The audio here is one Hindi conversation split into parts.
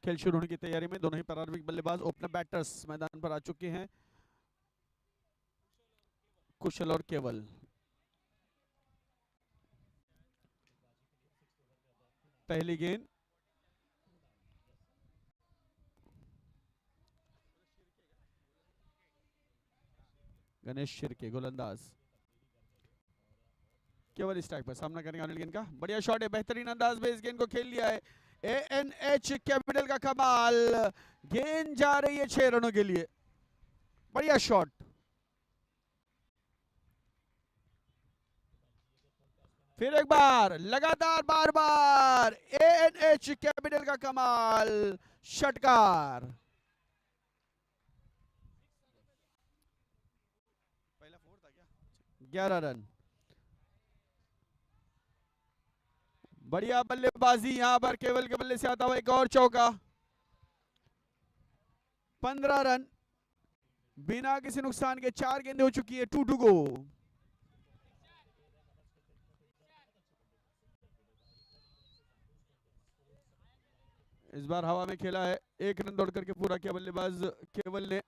खेल शुरू होने की तैयारी में दोनों ही प्रारंभिक बल्लेबाज ओपनर बैटर्स मैदान पर आ चुके हैं, कुशल और केवल। पहली गेंद गणेश शिर्के गोलंदाज, केवल स्ट्राइक पर सामना करेंगे अनिल गेंद का। बढ़िया शॉट है, बेहतरीन अंदाज में इस गेंद को खेल लिया है। एएनएच कैपिटल का कमाल, गेंद जा रही है 6 रनों के लिए। बढ़िया शॉट, फिर एक बार लगातार बार बार एएनएच कैपिटल का कमाल, षटकार। पहला 4 था क्या? 11 रन। बढ़िया बल्लेबाजी यहां पर केवल के बल्ले से आता हुआ एक और चौका। 15 रन बिना किसी नुकसान के, 4 गेंदें हो चुकी है, 2 टू गो। इस बार हवा में खेला है, 1 रन दौड़ करके पूरा किया बल्लेबाज केवल ने।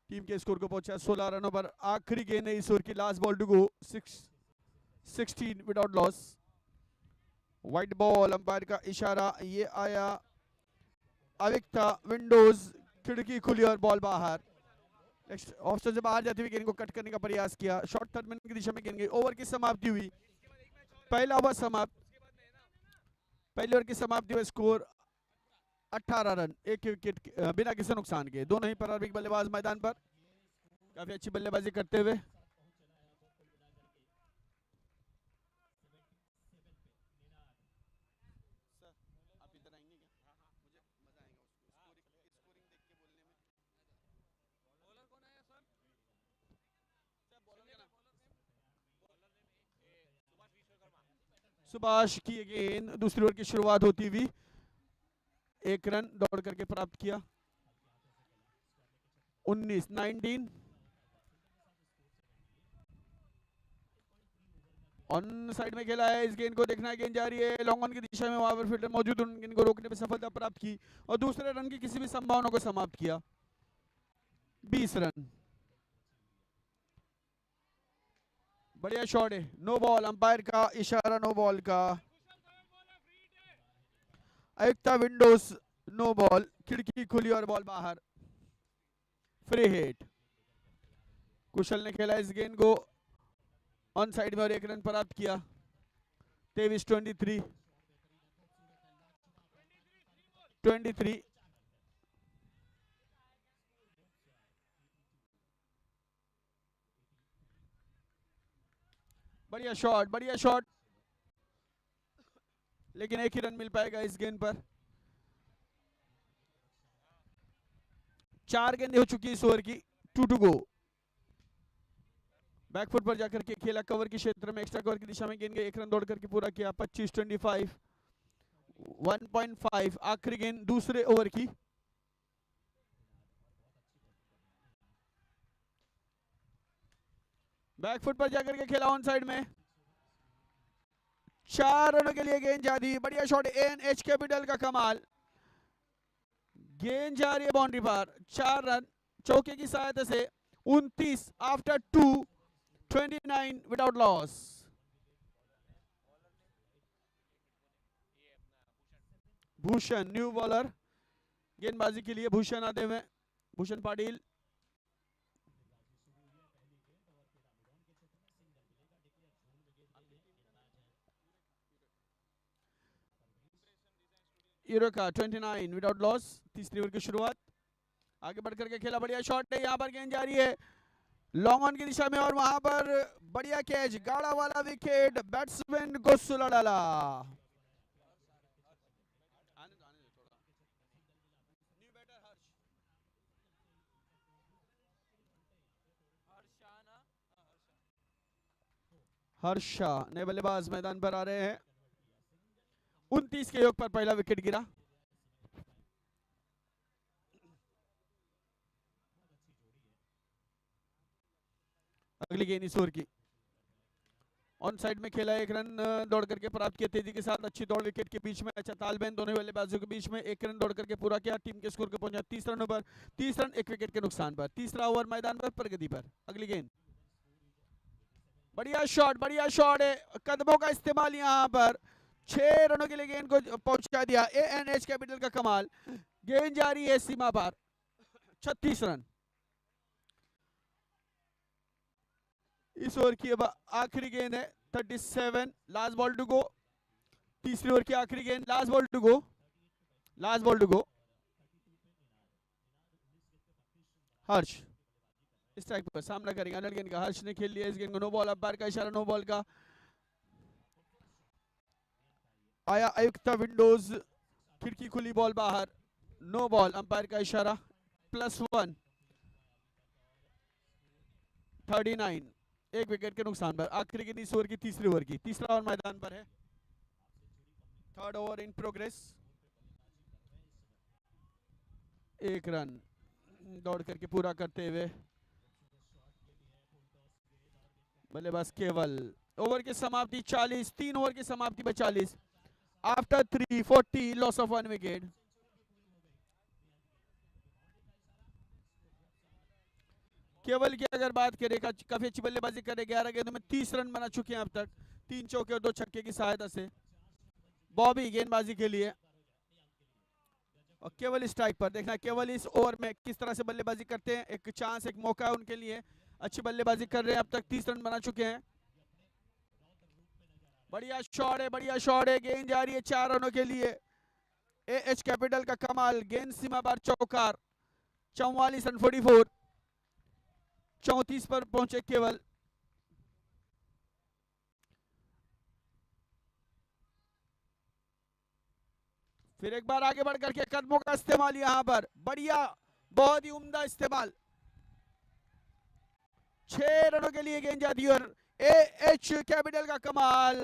टीम के स्कोर को पहुंचा 16 रनों पर। आखिरी गेंद है इस ओवर की, last ball to go, 16 without loss. White ball, umpire का इशारा, ये आया अविक्ता विंडोज, खिड़की खुली और बॉल बाहर। ऑप्शन से बाहर जाती हुई गेंद को कट करने का प्रयास किया, शॉर्ट थर्ड की दिशा में गेंद गई। ओवर की समाप्ति हुई, पहला ओवर समाप्त। पहले ओवर की समाप्ति हुई, स्कोर 18 रन, 1 विकेट बिना किसी नुकसान के। दोनों ही प्रारंभिक बल्लेबाज मैदान पर काफी अच्छी बल्लेबाजी करते हुए। सुभाष की गेंद, दूसरी ओवर की शुरुआत होती हुई, 1 रन दौड़ करके प्राप्त किया। 19 ऑन साइड में खेला है, इस गेंद को देखना है, गेंद जा रही है लॉन्ग ऑन की दिशा में, वहां पर फील्डर मौजूद, उन गेंद को रोकने में सफलता प्राप्त की और दूसरे रन की किसी भी संभावना को समाप्त किया। 20 रन। बढ़िया शॉट है, नो बॉल, अंपायर का इशारा नो बॉल का। एकता विंडोज नो बॉल, खिड़की खुली और बॉल बाहर, फ्री हिट। कुशल ने खेला इस गेंद को ऑन साइड में और 1 रन प्राप्त किया। 23-23 बढ़िया शॉट, बढ़िया शॉट, लेकिन 1 ही रन मिल पाएगा इस गेंद पर। 4 गेंदें हो चुकी इस ओवर की, 2 टू गो। बैकफुट पर जाकर के खेला, कवर के क्षेत्र में एक्स्ट्रा कवर की दिशा में गेंद गई, 1 रन दौड़ करके पूरा किया। 25-25 1.5 आखिरी गेंद दूसरे ओवर की। बैकफुट पर जाकर के खेला ऑन साइड में, 4 रनों के लिए गेंद जा दी। बढ़िया शॉट, एएनएच कैपिटल का कमाल, गेंद जा रही है बाउंड्री पर। 4 रन चौके की सहायता से, 29 after 2, 29 without loss. Bhushan new bowler, गेंदबाजी के लिए भूषण आते हुए, भूषण पाटिल। यूरो का 29 विदाउट लॉस, तीसरी ओवर की शुरुआत। आगे बढ़कर के खेला, बढ़िया शॉट है, यहाँ पर गेंद जा रही है लॉन्ग ऑन की दिशा में और वहां पर बढ़िया कैच, गाड़ा वाला विकेट, बैट्समैन को सुला डाला। हर्षा नए बल्लेबाज मैदान पर आ रहे हैं। 29 के योग पर पहला विकेट गिरा। अगली गेंद इस ओवर की, ऑन साइड में खेला, 1 रन दौड़ करके प्राप्त किया तेजी के साथ, अच्छी दौड़ विकेट के बीच में, अच्छा तालमेल दोनों बल्लेबाजों के बीच में, 1 रन दौड़ करके पूरा किया, टीम के स्कोर को पहुंचा 30 रनों पर, 30 रन 1 विकेट के नुकसान पर। तीसरा ओवर मैदान पर प्रगति पर। अगली गेंद, बढ़िया शॉट है, कदमों का इस्तेमाल यहाँ पर, 6 रनों के लिए गेंद को पहुंचा दिया। ANH कैपिटल का कमाल, गेंद जारी है सीमा पर, 36 रन। इस ओवर की अब आखिरी गेंद है, 37, लास्ट बॉल टू गो। तीसरी ओवर की आखिरी गेंद, last ball to go. Harsh strike पर सामना करेंगे अनिल गेंद का। हर्ष ने खेल लिया इस गेंद को, नो बॉल, अंपायर का इशारा नो बॉल का आया। आयुक्ता विंडोज, खिड़की खुली, बॉल बाहर, नो बॉल, अंपायर का इशारा, +1, 39, 1 विकेट के नुकसान पर। आखिरी गेंद इस ओवर की, तीसरी ओवर की, तीसरा ओवर मैदान पर है, third over in progress. 1 run दौड़ करके पूरा करते हुए बल्लेबाज केवल। ओवर की समाप्ति 40, 3 ओवर की समाप्ति में 40, आफ्टर 3, 40, लॉस ऑफ 1 विकेट। केवल की अगर बात करें, काफी अच्छी बल्लेबाजी करे, 11 गेंदों में 30 रन बना चुके हैं अब तक, 3 चौके और 2 छक्के की सहायता से। बॉबी गेंदबाजी के लिए और केवल स्ट्राइक पर। देखना केवल इस ओवर में किस तरह से बल्लेबाजी करते हैं, एक चांस, एक मौका है उनके लिए, अच्छी बल्लेबाजी कर रहे हैं, अब तक 30 रन बना चुके हैं। बढ़िया शॉट है, गेंद जा रही है 4 रनों के लिए। AH कैपिटल का कमाल, गेंद सीमा पर चौकार, 44 रन 44, 34 पर पहुंचे केवल। फिर एक बार आगे बढ़ करके कदमों का इस्तेमाल यहां पर, बढ़िया, बहुत ही उम्दा इस्तेमाल, 6 रनों के लिए गेंद जाती है और AH कैपिटल का कमाल,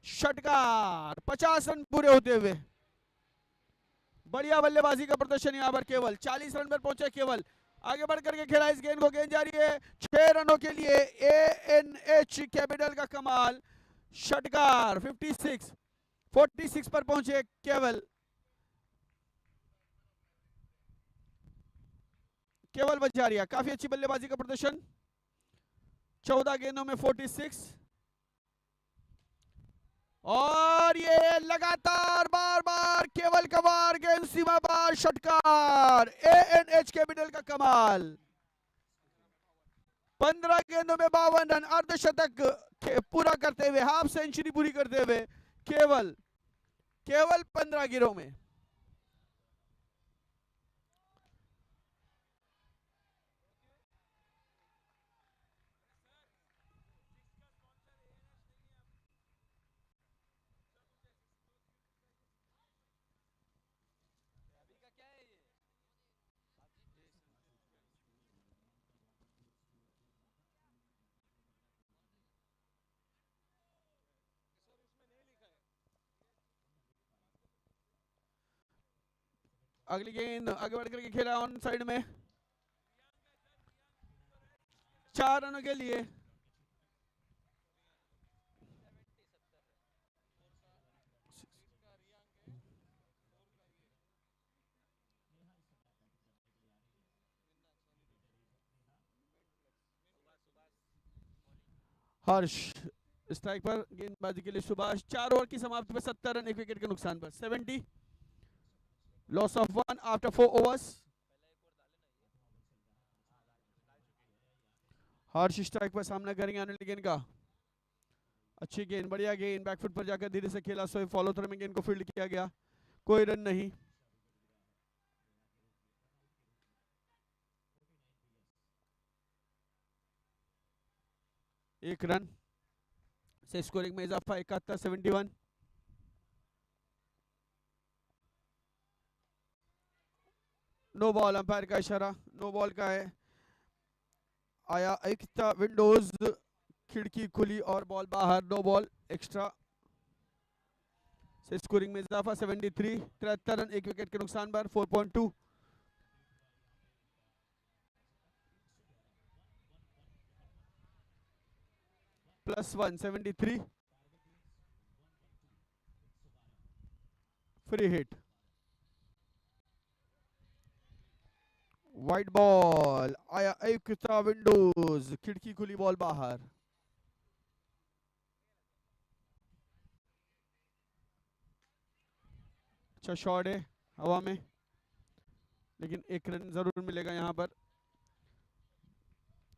षटकार, 50 रन पूरे होते हुए। बढ़िया बल्लेबाजी का प्रदर्शन यहां पर केवल, 40 रन पर पहुंचे केवल, आगे बढ़ करके खेला इस गेंद को, गेंद जा रही है 6 रनों के लिए। ANH कैपिटल का कमाल, षटकार, 56, 46 पर पहुंचे केवल बजारिया, काफी अच्छी बल्लेबाजी का प्रदर्शन, 14 गेंदों में 46, और ये लगातार बार बार केवल कमाल, गेंद सीमा पर, षटकार, ANH कैपिटल का कमाल, 15 गेंदों में 52 रन, अर्धशतक पूरा करते हुए, हाफ सेंचुरी पूरी करते हुए केवल 15 गेंदों में। अगली गेंद आगे बढ़ करके खेला ऑन साइड में, 4 रनों के लिए। हर्ष स्ट्राइक पर, गेंदबाजी के लिए सुभाष, 4 ओवर की समाप्ति पर 70 रन 1 विकेट के नुकसान पर, 70, loss of 1 after 4 overs. Harsh strike पर सामना करेंगे अनिल गेंद का, अच्छी गेंद, बढ़िया गेंद, बैकफुट पर जाकर धीरे से खेला, सोए फॉलो थ्रो में गेंद को फील्ड किया गया, कोई रन नहीं। एक रन से स्कोरिंग में इजाफा, 71, 71। नो बॉल, अंपायर का इशारा नो बॉल का है। आया आयुक्ता विंडोज, खिड़की खुली और बॉल बाहर, नो बॉल, एक्स्ट्रा से स्कोरिंग में इजाफा, 73, 73 रन 1 विकेट के नुकसान पर, 4.2। +1 73 फ्री हिट वाइट बॉल आया एकता विंडोज खिड़की खुली बॉल बाहर अच्छा शॉट है हवा में लेकिन एक रन जरूर मिलेगा यहां पर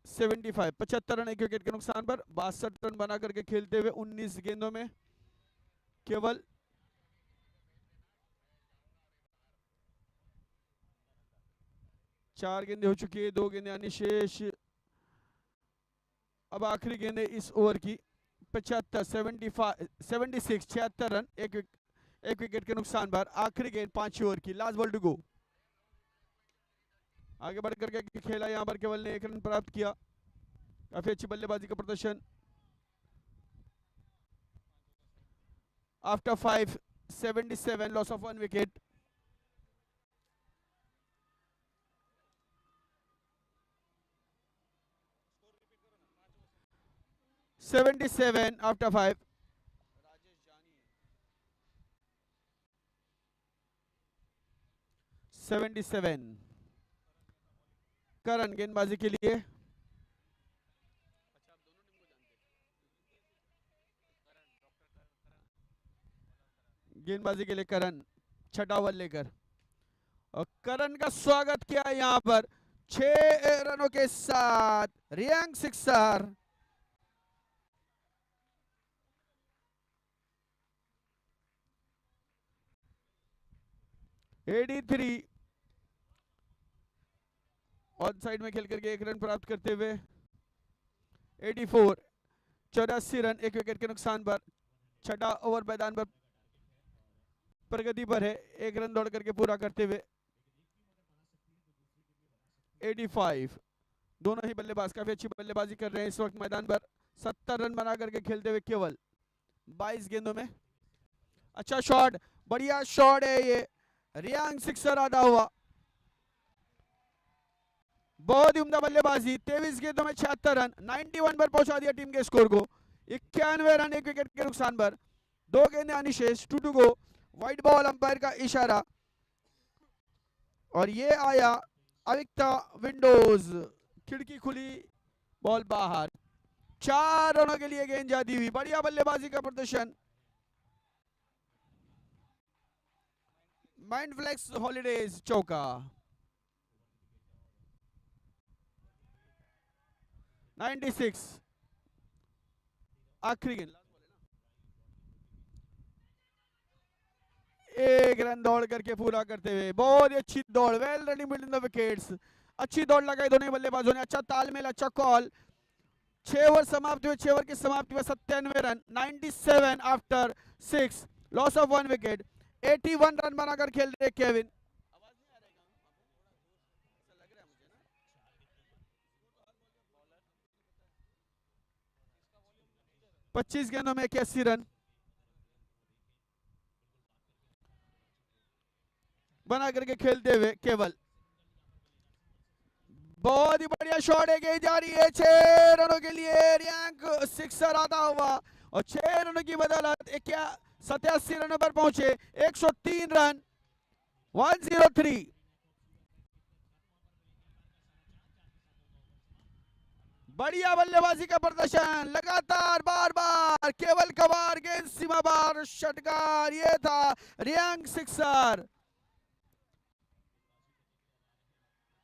75 75 रन एक विकेट के नुकसान पर 62 रन बना करके खेलते हुए 19 गेंदों में केवल 4 गेंदें हो चुकी है 2 गेंदें यानी शेष अब आखिरी गेंद इस ओवर की 75 76 76 रन एक विकेट के नुकसान पर आखिरी गेंद 5 ओवर की लास्ट बॉल टू गो आगे बढ़ करके खेला यहां पर केवल ने 1 रन प्राप्त किया काफी अच्छी बल्लेबाजी का प्रदर्शन after 5 77 loss of 1 wicket after 5 77 करण गेंदबाजी के लिए गेंदबाजी के लिए करण छठा ओवर लेकर और करण का स्वागत किया यहां पर 6 रनों के साथ रियांग सिक्सर (83) ऑन साइड में खेल करके 1 रन प्राप्त करते हुए 84 84 रन एक विकेट के नुकसान पर छठा ओवर मैदान पर प्रगति पर है 1 रन दौड़ करके पूरा करते हुए 85 दोनों ही बल्लेबाज काफी अच्छी बल्लेबाजी कर रहे हैं इस वक्त मैदान पर 70 रन बना करके खेलते हुए केवल 22 गेंदों में अच्छा शॉट बढ़िया शॉट है ये रियांग सिक्सर आता हुआ बहुत ही उम्दा बल्लेबाजी 23 गेंदों में 76 रन 91 पर पहुंचा दिया टीम के स्कोर को 91 रन एक विकेट के नुकसान पर 2 गेंदें आनी शेष 2 to go white ball umpire का इशारा और ये आया अविक्ता विंडोज खिड़की खुली बॉल बाहर 4 रनों के लिए गेंद जाती हुई बढ़िया बल्लेबाजी का प्रदर्शन माइंडफ्लेक्स हॉलीडेज चौका 96 आखिरी गेंद 1 रन दौड़ करके पूरा करते हुए बहुत ही अच्छी दौड़ well running between the wickets अच्छी दौड़ लगाई दोनों बल्लेबाजों ने अच्छा तालमेल अच्छा कॉल 6 ओवर समाप्त हुए 6 ओवर की समाप्ति में 97 run 97 after 6 loss of 1 wicket 81 run बनाकर खेल रहे केविन 25 गेंदों में 81 रन बना करके खेलते हुए केवल बहुत ही बढ़िया शॉट है गेंद जा रही है 6 रनों के लिए रियांग सिक्सर आता हुआ और 6 रनों की बदौलत 87 रनों पर पहुंचे 103 रन 103 बढ़िया बल्लेबाजी का प्रदर्शन लगातार बार बार केवल कबार गेंद सीमा बार षटकार ये था रियांग सिक्सर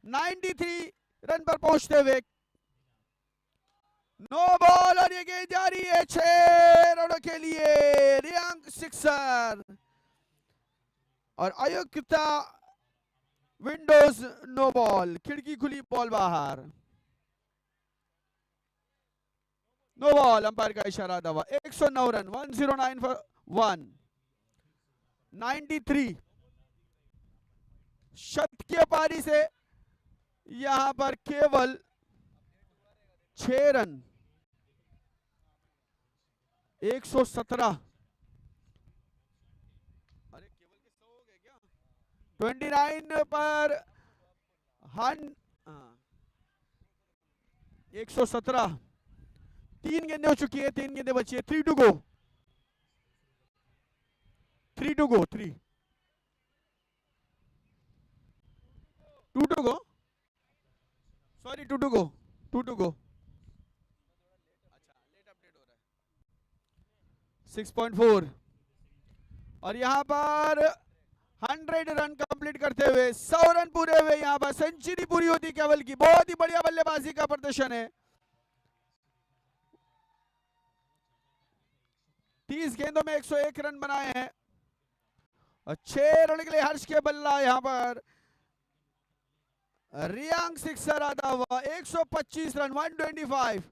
93 रन पर पहुंचते हुए नो बॉल और ये गेंद जारी है 6 रनों के लिए रियांग सिक्सर और अयोग्यता विंडोज नो बॉल खिड़की खुली बॉल बाहर नो बॉल अंपायर का इशारा दवा 109 रन 109 फॉर 1 93 शतकीय पारी से यहां पर केवल 6 रन 117 अरे केवल के 100 हो गए क्या 29 पर 117 3 गेंदें हो चुकी है, 3 गेंदें बची है। 3 to go, 3 to go, 3 2 to go, sorry 2 to go, 2 to go. अच्छा लेट अपडेट हो रहा है। 6.4 और यहाँ पर 100 रन कंप्लीट करते हुए 100 रन पूरे हुए, यहाँ पर सेंचुरी पूरी होती केवल की। बहुत ही बढ़िया बल्लेबाजी का प्रदर्शन है। 30 गेंदों में 101 रन बनाए हैं और 6 रन के लिए हर्ष के बल्ला। यहाँ पर रियांग सिक्सर आता हुआ। 125 रन, 125।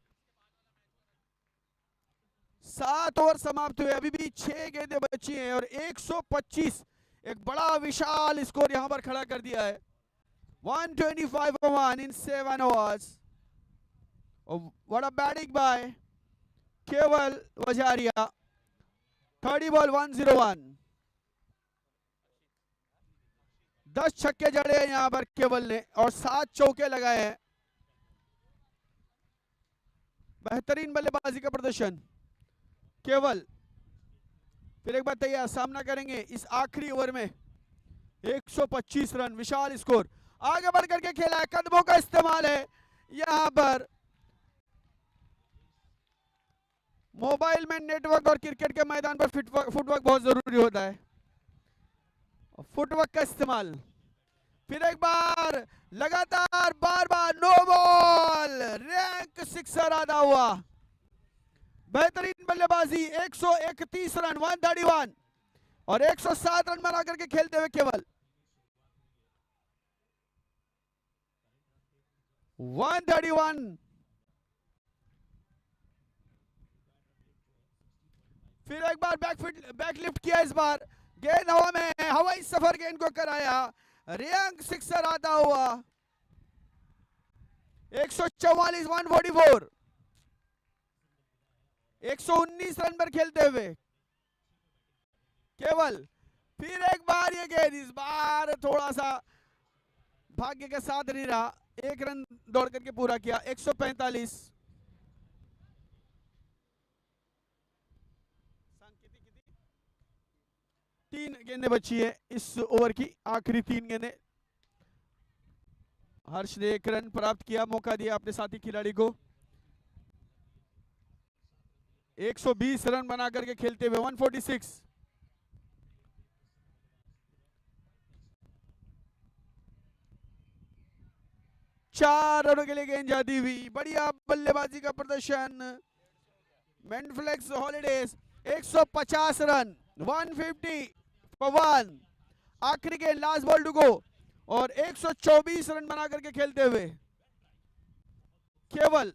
7 ओवर समाप्त हुए, अभी भी 6 गेंदें बची हैं और 125 एक बड़ा विशाल स्कोर यहां पर खड़ा कर दिया है। 125 in 7 overs. Oh, what a batting by केवल वजारिया। 30 बॉल 101। 10 छक्के जड़े हैं यहां पर केवल ने और 7 चौके लगाए हैं। बेहतरीन बल्लेबाजी का प्रदर्शन केवल। फिर एक बार तैयार, सामना करेंगे इस आखिरी ओवर में। 125 रन, विशाल स्कोर। आगे बढ़ करके खेला है, कदमों का इस्तेमाल है यहां पर। मोबाइल में नेटवर्क और क्रिकेट के मैदान पर फुटवर्क बहुत जरूरी होता है। फुटवर्क का इस्तेमाल। फिर एक बार लगातार बार बार नो बॉल, रैंक सिक्सर आता हुआ। बेहतरीन बल्लेबाजी। 131 रन, 131 और 107 रन बना करके खेलते हुए केवल 131। फिर एक बार बैकलिफ्ट किया, इस बार गेंद हवा में, हवाई सफर गेंद को कराया। रैंक सिक्सर आता हुआ। 144, 144। 119 रन पर खेलते हुए केवल। फिर एक बार ये गेंद, इस बार थोड़ा सा भाग्य के साथ नहीं रहा। 1 रन दौड़ करके पूरा किया। 145। 3 गेंदें बची है इस ओवर की, आखिरी 3 गेंदें। हर्ष ने 1 रन प्राप्त किया, मौका दिया अपने साथी खिलाड़ी को। 120 रन बना करके खेलते हुए 146। चार रनों के लिए गेंद जाती हुई। बढ़िया बल्लेबाजी का प्रदर्शन। मैनफ्लेक्स हॉलीडेज 150 रन, 150 फॉर 1। आखिरी गेंद, लास्ट बॉल टू गो और 124 रन बना करके खेलते हुए केवल।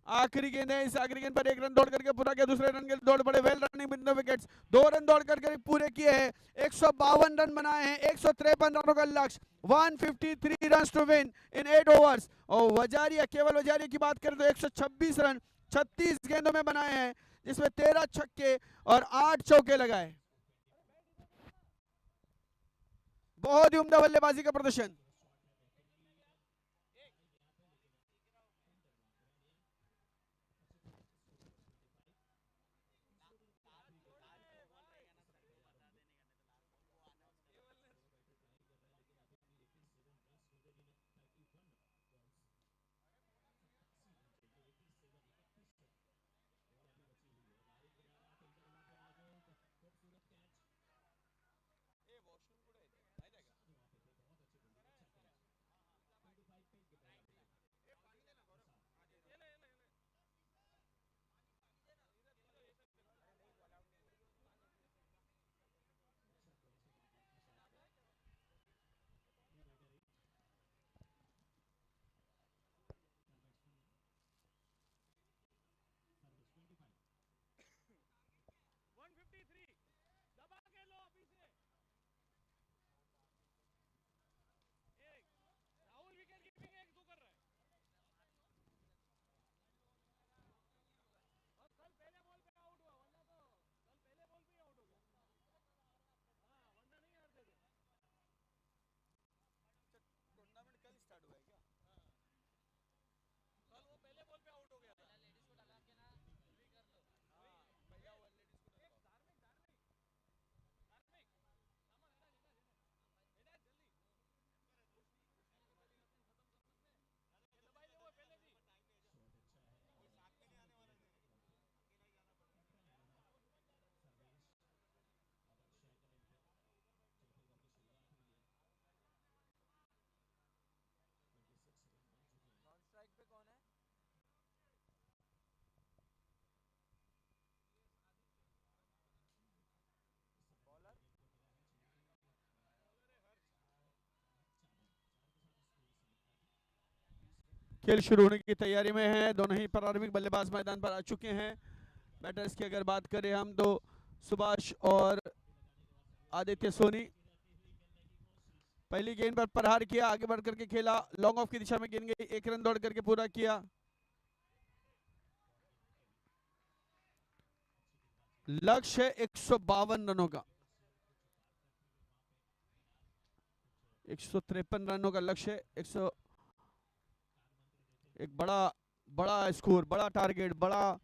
आखिरी गेंद है, इस आखिरी गेंद पर 1 रन दौड़ करके पूरा किया। दूसरे रन के दौड़ पड़े, well running with no wickets. 2 run दौड़ करके पूरे किए हैं। 152 रन बनाए हैं। 153 रनों का लक्ष्य। 153 run to win in 8 overs. और वजारिया, केवल वजारिया की बात करें तो 126 रन 36 गेंदों में बनाए हैं, जिसमें 13 छक्के और 8 चौके लगाए। बहुत ही उम्दा बल्लेबाजी का प्रदर्शन। खेल शुरू होने की तैयारी में है। दोनों ही प्रारंभिक बल्लेबाज मैदान पर आ चुके हैं। बैटर्स की अगर बात करें हम तो सुभाष और आदित्य सोनी। पहली गेंद पर प्रहार किया, आगे बढ़ करके खेला, लॉन्ग ऑफ की दिशा में गेंद गई, 1 रन दौड़ करके पूरा किया। लक्ष्य 152 रनों का, 153 रनों का लक्ष्य। एक बड़ा स्कोर, बड़ा टारगेट, बड़ा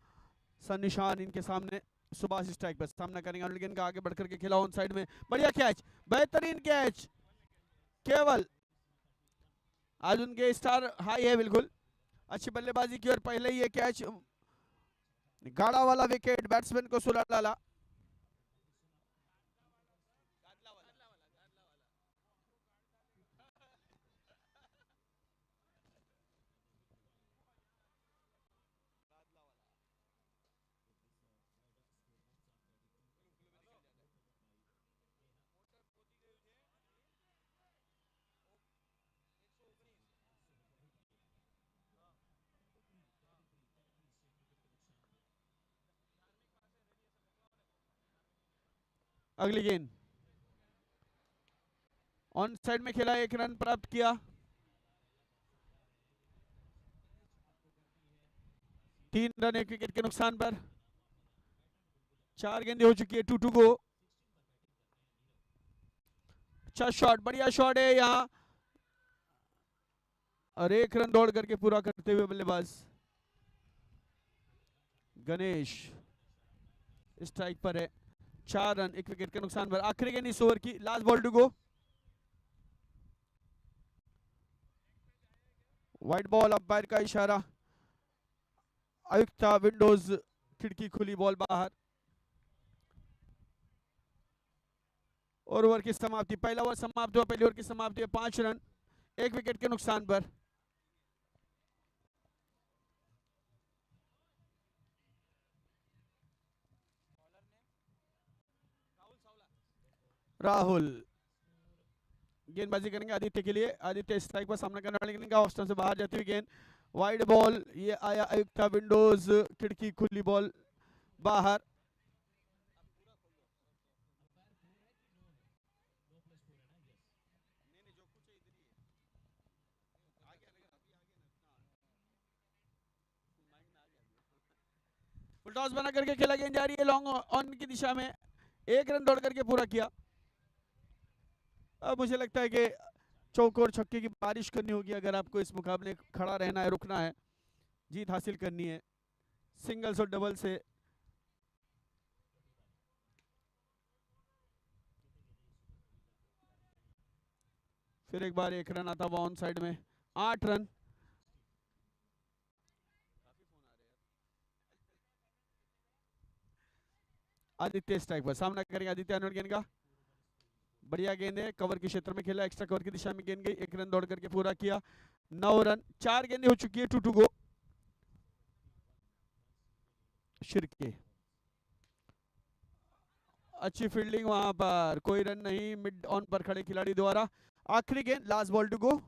सा निशान इनके सामने। सुभाष स्ट्राइक पर सामना करेंगे अनलिगन का, आगे बढ़कर के खेला ऑन साइड में, बढ़िया कैच, बेहतरीन कैच। केवल आज उनके स्टार हाई है बिल्कुल, अच्छी बल्लेबाजी की और पहले ही ये कैच गाड़ा वाला विकेट बैट्समैन को सुला डाला। अगली गेंद ऑन साइड में खेला, 1 रन प्राप्त किया। 3 रन 1 विकेट के नुकसान पर। 4 गेंदें हो चुकी है, 2 गो। अच्छा शॉट, बढ़िया शॉट है यहाँ, और 1 रन दौड़ करके पूरा करते हुए बल्लेबाज गणेश स्ट्राइक पर है। 4 रन 1 विकेट के नुकसान पर। आखिरी गेंद इस ओवर की, last ball to go. White ball, umpire का इशारा। आयुक्ता विंडोज, खिड़की खुली, बॉल बाहर। और ओवर की समाप्ति, पहला ओवर समाप्त हुआ, पहली ओवर की समाप्ति है 5 रन 1 विकेट के नुकसान पर। राहुल गेंदबाजी करेंगे आदित्य के लिए। आदित्य स्ट्राइक पर सामना करने वाले का ऑफ स्टंप से बाहर जाती हुई गेंद, वाइड बॉल, ये आया आयुक्ता विंडोज, खिड़की खुली, बॉल बाहर। फुल टॉस बना करके खेला, गेंद जा रही है लॉन्ग ऑन की दिशा में, 1 रन दौड़ करके पूरा किया। अब मुझे लगता है कि चौक और छक्के की बारिश करनी होगी अगर आपको इस मुकाबले खड़ा रहना है, रुकना है, जीत हासिल करनी है। सिंगल्स और डबल से फिर एक बार 1 रन आता हुआ ऑन साइड में, 8 रन। आदित्य स्ट्राइक पर सामना करेंगे आदित्य अनवर गेंद का, बढ़िया गेंद है, कवर के क्षेत्र में खेला, एक्स्ट्रा कवर की दिशा में गेंद गई, 1 रन दौड़ करके पूरा किया। 9 रन, 4 गेंदें हो चुकी है, 2 गो। शिरके, अच्छी फील्डिंग वहां पर, कोई रन नहीं मिड ऑन पर खड़े खिलाड़ी द्वारा। आखिरी गेंद, last ball to go.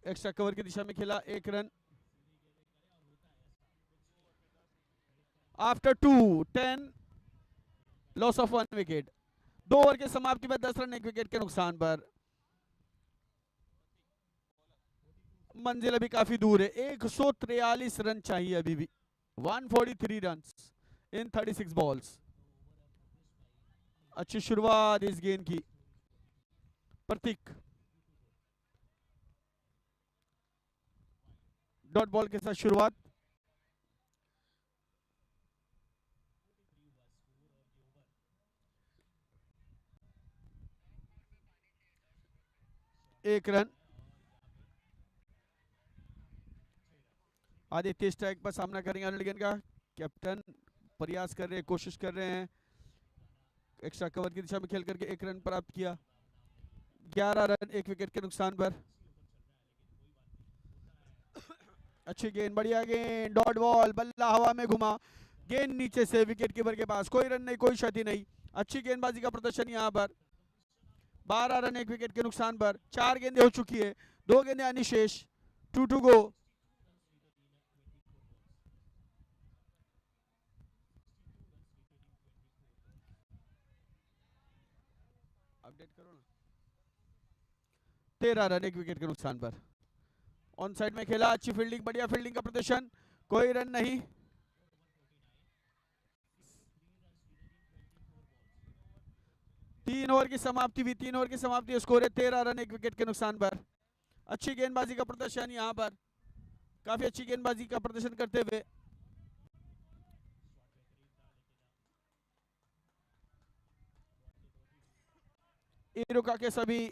Extra cover की दिशा में खेला, 1 run. After 10 loss of 1 wicket. 2 over की समाप्ति में 10 रन 1 विकेट के नुकसान पर। मंजिल अभी काफी दूर है, 143 रन चाहिए अभी भी। 143 रन इन 36 बॉल्स। अच्छी शुरुआत इस गेंद की, प्रतीक डॉट बॉल के साथ शुरुआत। एक रन। आदित्य स्ट्राइक पर सामना करेंगे अनलिगन का, कैप्टन प्रयास कर रहे हैं, कोशिश कर रहे हैं, एक्स्ट्रा कवर की दिशा में खेल करके 1 रन प्राप्त किया। 11 रन 1 विकेट के नुकसान पर। अच्छी गेंद, बढ़िया गेंद, डॉट बॉल, बल्ला हवा में घुमा, गेंद नीचे से विकेट कीपर के पास, कोई रन नहीं, कोई क्षति नहीं। अच्छी गेंदबाजी का प्रदर्शन यहाँ पर। 12 रन 1 विकेट के नुकसान पर। 4 गेंदें हो चुकी है, 2 गेंदें आनी शेष। 2 टू गो। अपडेट करो ना। 13 रन 1 विकेट के नुकसान पर। ऑन साइड में खेला, अच्छी फील्डिंग, बढ़िया फील्डिंग का प्रदर्शन, कोई रन नहीं। 3 ओवर की समाप्ति हुई, 3 ओवर की समाप्ति, स्कोर है 13 रन 1 विकेट के नुकसान पर। अच्छी गेंदबाजी का प्रदर्शन यहाँ पर, काफी अच्छी गेंदबाजी का प्रदर्शन करते हुए। इरुका के सभी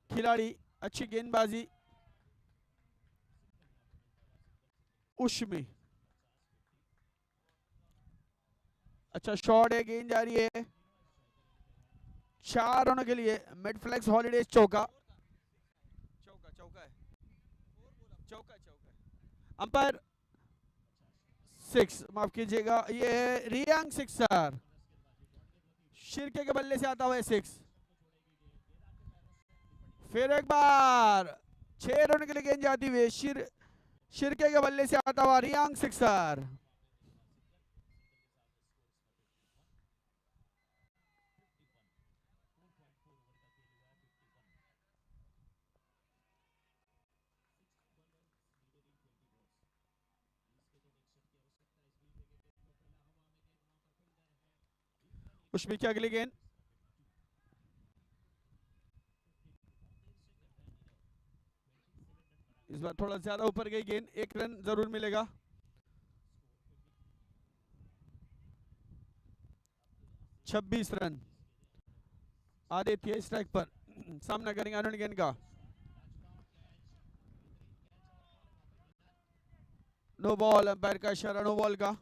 खिलाड़ी, अच्छी गेंदबाजी। उश्मी, अच्छा शॉट है, गेंद जा रही है 4 रनों के लिए। मिडफ्लेक्स हॉलीडेज चौका, चौका चौका है, चौका चौका है। अंपायर 6, माफ कीजिएगा, ये है रियांग सिक्सर, शिरके के बल्ले से आता हुआ है 6। फिर एक बार 6 रन के लिए गेंद जाती हुई, शिरके के बल्ले से आता हुआ रियांग सिक्सर। उश्मी की अगली गेंद, इस बार थोड़ा ज्यादा ऊपर गई गेंद, 1 रन जरूर मिलेगा। छब्बीस रन। आदित्य स्ट्राइक पर सामना करेंगे अरुण गेंद का। नो बॉल, अंपायर का इशारा नो बॉल का।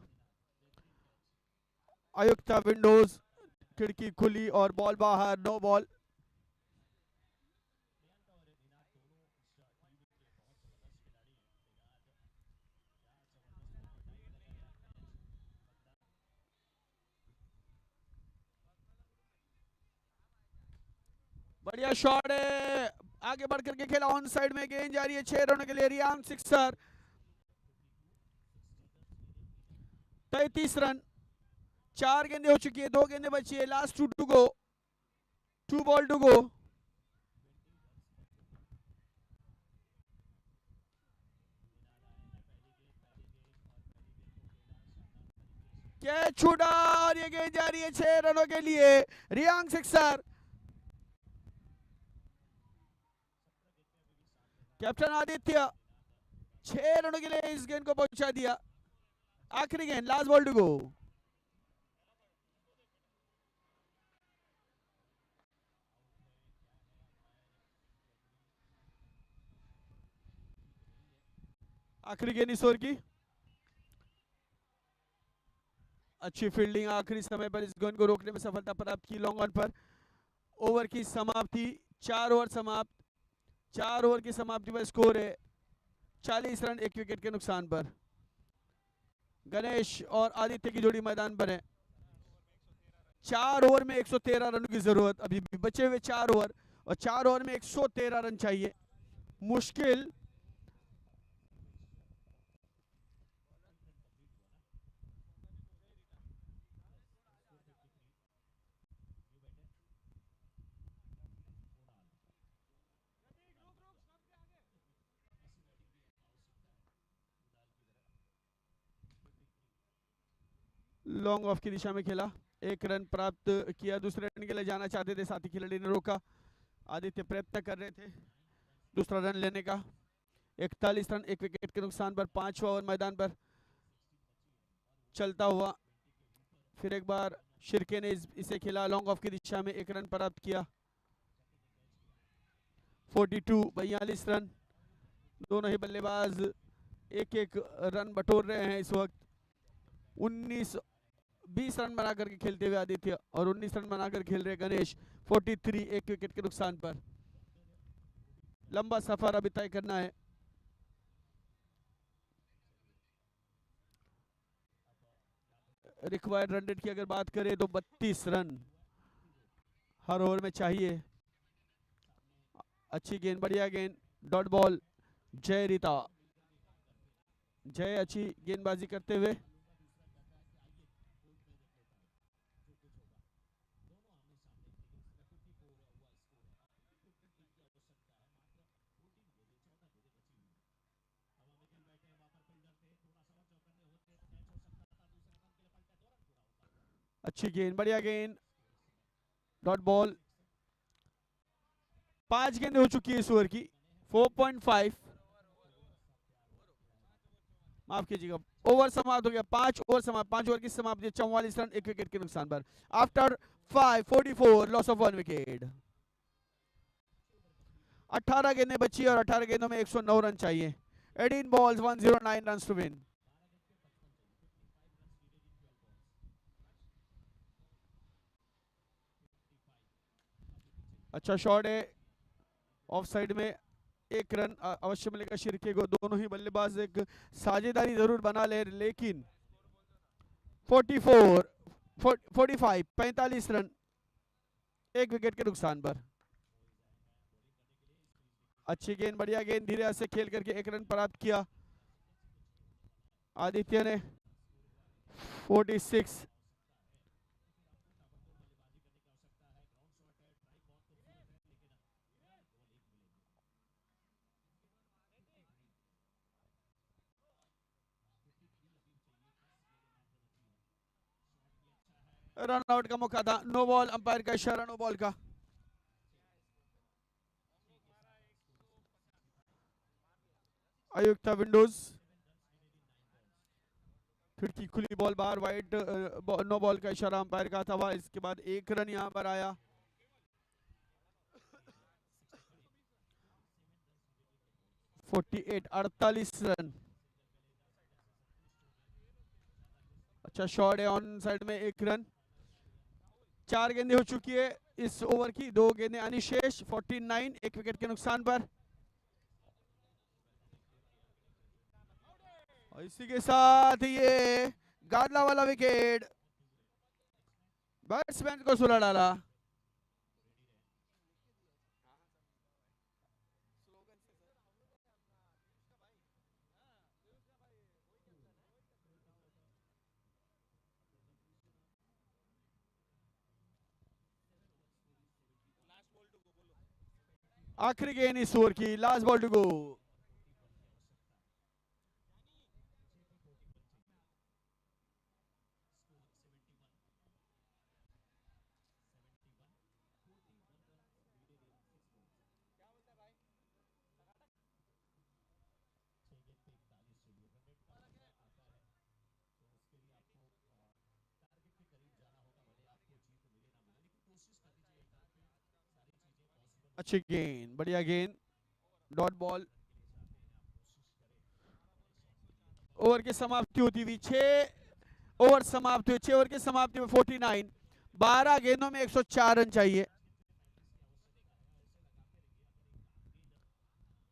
आयुक्ता विंडोज, खिड़की खुली और बॉल बाहर, नो बॉल। बढ़िया शॉट है, आगे बढ़ करके खेला, ऑन साइड में गेंद जा रही है 6 रनों के लिए, रियांग सिक्सर। 33 रन, 4 गेंदें हो चुकी है, 2 गेंदें बची है, लास्ट 2 to go, 2 ball to go. Catch छूटा और ये गेंद जा रही है 6 रनों के लिए, रियांग सिक्सर। कैप्टन आदित्य 6 रनों के लिए इस गेंद को पहुंचा दिया। आखिरी गेंद, लास्ट बॉल टू गो। आखिरी गेंद इस ओवर की, अच्छी फील्डिंग, आखिरी समय पर इस गेंद को रोकने में सफलता प्राप्त की लॉन्ग ऑन पर। ओवर की समाप्ति, 4 ओवर समाप्त, 4 ओवर की समाप्ति पर स्कोर है 40 रन 1 विकेट के नुकसान पर। गणेश और आदित्य की जोड़ी मैदान पर है। 4 ओवर में 113 रन की जरूरत, अभी भी बचे हुए 4 ओवर, और 4 ओवर में 113 रन चाहिए, मुश्किल। लॉन्ग ऑफ की दिशा में खेला, 1 रन प्राप्त किया, दूसरे रन के लिए जाना चाहते थे, साथी खिलाड़ी ने रोका। आदित्य प्रयत्न कर रहे थे दूसरा रन लेने का। 41 रन 1 विकेट के नुकसान पर, 5वां ओवर मैदान पर चलता हुआ। फिर एक बार शिरके ने इसे खेला, लॉन्ग ऑफ की दिशा में 1 रन प्राप्त किया। 42 रन, दोनों ही बल्लेबाज 1-1 रन बटोर रहे हैं इस वक्त। 20 रन बनाकर के खेलते हुए आदित्य और 19 रन बनाकर खेल रहे गणेश। 43 1 विकेट के नुकसान पर। लंबा सफर अभी तय करना है। रिक्वायर्ड रन रेट की अगर बात करें तो 32 रन हर ओवर में चाहिए। अच्छी गेंद, बढ़िया गेंद, डॉट बॉल। जय रीता, जय अच्छी गेंदबाजी करते हुए। अच्छी गेंद, बढ़िया गेंद, डॉट बॉल। 5 गेंदें हो चुकी है इस ओवर की। 4.5, माफ कीजिएगा, ओवर समाप्त हो गया। 5 ओवर समाप्त, 5 ओवर की समाप्ति, 44 रन 1 विकेट के नुकसान पर। After 5 44 loss of 1 wicket. 18 गेंदें बची और 18 गेंदों में 109 रन चाहिए। 18 balls 109 runs to win। अच्छा शॉट है, ऑफ साइड में। 1 रन अवश्य मिलेगा शिरके को। दोनों ही बल्लेबाज एक साझेदारी जरूर बना ले, लेकिन 45 रन 1 विकेट के नुकसान पर। अच्छी गेंद, बढ़िया गेंद, धीरे से खेल करके 1 रन प्राप्त किया आदित्य ने। 46। रन आउट का मौका था, नो बॉल, अंपायर का इशारा नो बॉल का। आयुक्त विंडोज, खिड़की खुली, बॉल बाहर, वाइड, नो बॉल का इशारा अंपायर का था। इसके बाद 1 रन यहां पर आया। 48 रन। अच्छा शॉट है ऑन साइड में, 1 रन। 4 गेंदें हो चुकी है इस ओवर की, 2 गेंदें अनिशेष। 49 1 विकेट के नुकसान पर। और इसी के साथ ये गादला वाला विकेट बैट्समैन को सुला डाला। आखिरी गेंद इस ओवर की, लास्ट बॉल टू गो। अच्छी गेंद, बढ़िया गेंद, डॉट बॉल। ओवर की समाप्ति होती हुई 6 ओवर समाप्त हुए। 6 ओवर की समाप्ति में 49, 12 गेंदों में 104 रन चाहिए।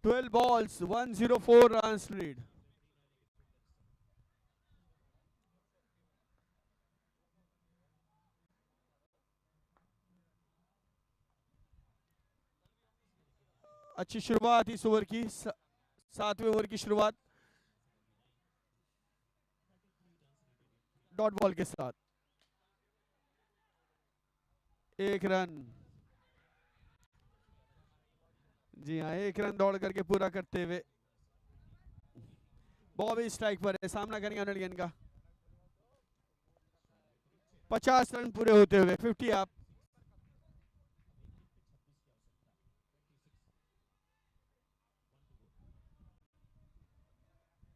12 balls 104 runs लीड। अच्छी शुरुआत इस ओवर की, 7वें ओवर की शुरुआत डॉट बॉल के साथ। 1 रन। जी हाँ, 1 रन दौड़ करके पूरा करते हुए बॉबी स्ट्राइक पर है, सामना करेंगे अनलियन का। 50 रन पूरे होते हुए 50 आप।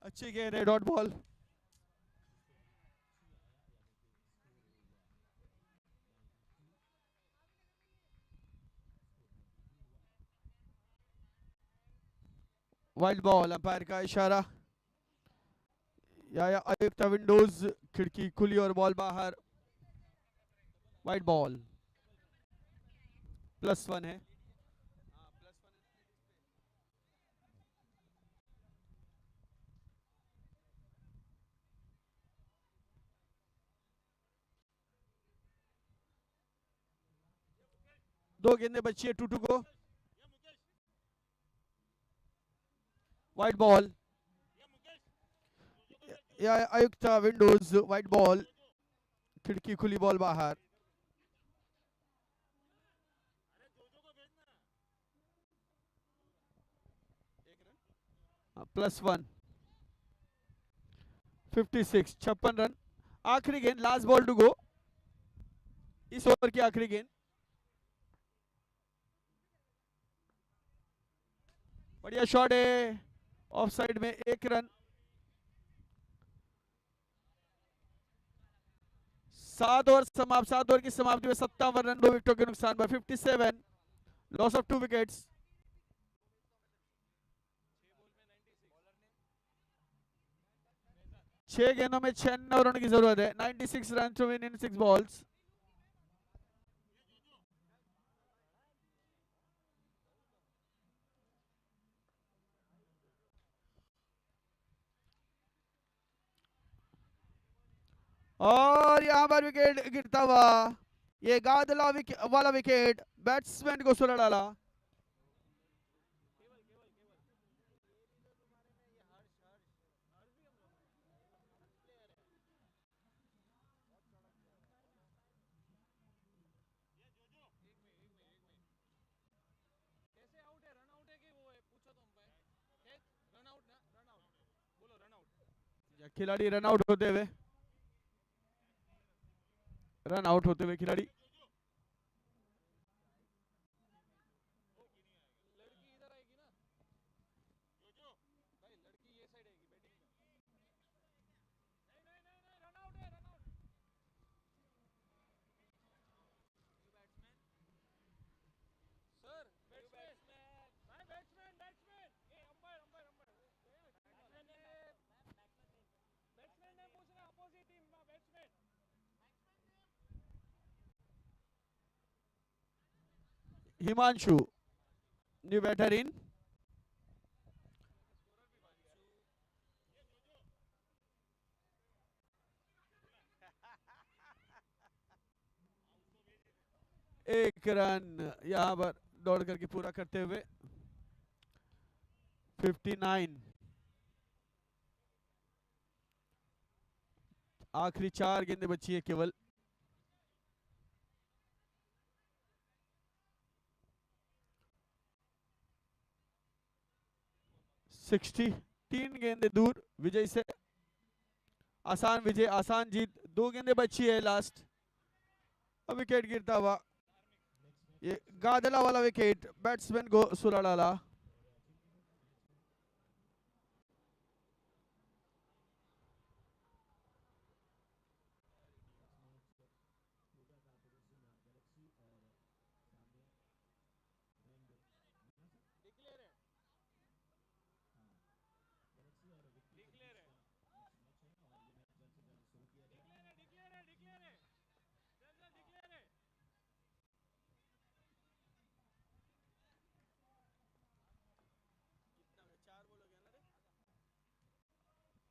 अच्छी गेंद है, dot ball. Wild ball, umpire का इशारा। या आयुक्त विंडोज, खिड़की खुली और बॉल बाहर। वाइड बॉल, +1 है। 2 गेंदें बची है 2-2 को। वाइट बॉल या आयुक्ता विंडोज, वाइट बॉल, खिड़की खुली, बॉल बाहर। +1 56, 56 रन। आखिरी गेंद, लास्ट बॉल टू गो, इस ओवर की आखिरी गेंद। बढ़िया शॉट है, ऑफ साइड में, 1 रन। 7 ओवर समाप्त, 7 ओवर की समाप्ति में 57 रन, 2 विकेटों के नुकसान पर 57, लॉस ऑफ 2 विकेट्स। 6 गेंदों में 96 रन की जरूरत है। 96 run to win in 6 balls. और यहां पर विकेट गिरता हुआ, ये गादला वाला विकेट बैट्समैन को सुला डाला। खिलाड़ी रन आउट होते हुए खिलाड़ी। Himanshu, new batter in. एक रन यहां पर दौड़ करके पूरा करते हुए 59। आखिरी 4 गेंदें बची है केवल। सिक्सटी 3 गेंदें दूर विजय से। आसान विजय, आसान जीत। 2 गेंदें बची है लास्ट। अब विकेट गिरता हुआ, ये गादला वाला विकेट बैट्समैन को सुला डाला।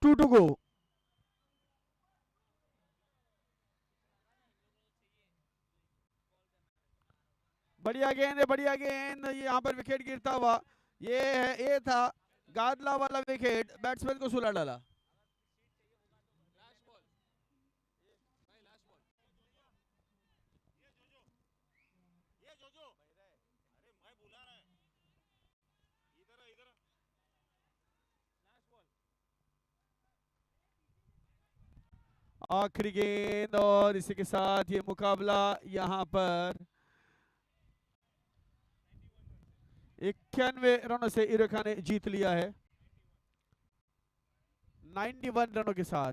Two to go. बढ़िया गेंद है, बढ़िया गेंद। यहाँ पर विकेट गिरता हुआ, ये था गादला वाला विकेट, बैट्समैन को सुला डाला। आखिरी गेंद, और इसी के साथ ये मुकाबला यहाँ पर 91 रनों से इरखा ने जीत लिया है, 91 रनों के साथ।